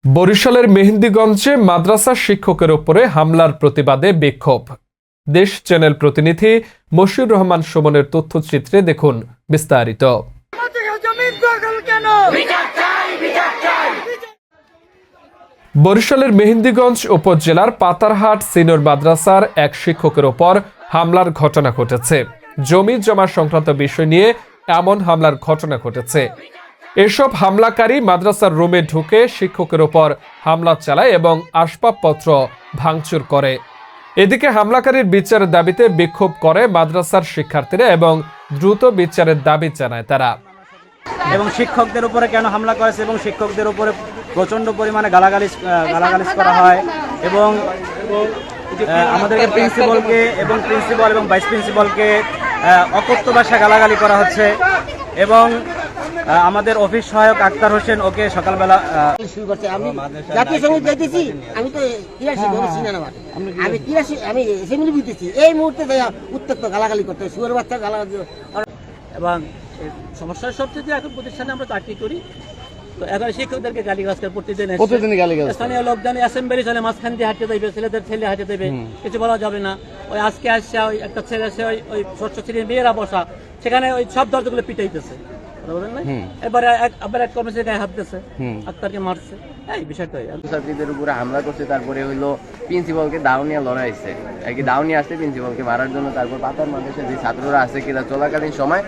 বরিশালের মেহেন্দিগঞ্জে মাদ্রাসা শিক্ষকের উপরে হামলার প্রতিবাদে বিক্ষোভ। দেশ চ্যানেল প্রতিনিধি মশিউর রহমান সুমনের তথ্যচিত্রে দেখুন বিস্তারিত। বরিশালের মেহেন্দিগঞ্জ উপজেলার পাতারহাট সিনিয়র মাদ্রাসার এক শিক্ষকের ওপর হামলার ঘটনা ঘটেছে। জমি জমা সংক্রান্ত বিষয় নিয়ে এমন হামলার ঘটনা ঘটেছে। এসব হামলাকারী মাদ্রাসার রুমে ঢুকে শিক্ষকের ওপর হামলা চালায় এবং আসবাবপত্র ভাঙচুর করে। এদিকে হামলাকারীর বিচারের দাবিতে বিক্ষোভ করে মাদ্রাসার শিক্ষার্থীরা এবং দ্রুত বিচারের দাবি জানায় তারা। এবং শিক্ষকদের উপরে কেন হামলা করেছে এবং শিক্ষকদের উপরে প্রচণ্ড পরিমাণে গালাগালিজ করা হয় এবং আমাদেরকে প্রিন্সিপাল এবং ভাইস প্রিন্সিপালকে অকথ্য ভাষায় গালাগালি করা হচ্ছে এবং আমাদের অফিস সহায়ক আক্তার হোসেন ওকে সকালবেলা শুরু করছে। আমি জাতীয় সঙ্গীত গাইতেছি, আমি তো আমি এসেম্বলি বুঝতেছি, এই মুহূর্তে উত্তপ্ত গালাগালি করতে শুয়োর বাচ্চা গালাগালি। এবং সমস্যার সবচেয়ে এখন প্রতিষ্ঠানে আমরা চাকরি করি, তো এখন শিক্ষকদেরকে গালিগালাজ করে প্রতিদিন গালিগালাজ স্থানীয় লোকজন অ্যাসেম্বলি চলে মাঝখান দিয়ে হাঁটতে দেবে, ছেলেদের ছেলে হাঁটতে দেবে, কিছু বলা যাবে না। ওই আজকে আসছে ওই একটা ছেলে আছে ওই ষষ্ঠ শ্রেণীর মেয়েরা বসা, সেখানে ওই সব দরজাগুলো পিটাইতেছে, এবারে আবার এক কর্মচারী গায়ে হাত দিয়েছে, আক্তারকে মারছে। এই বিষয়টা ছাত্রীদের উপরে হামলা করছে, তারপরে হইলো প্রিন্সিপালকে দাউনিয়া লড়াইছে আর কি, দাউনিয়া আসছে প্রিন্সিপালকে মারার জন্য। তারপর পাতার মানুষের যে ছাত্ররা আছে কিনা চলাকালীন সময়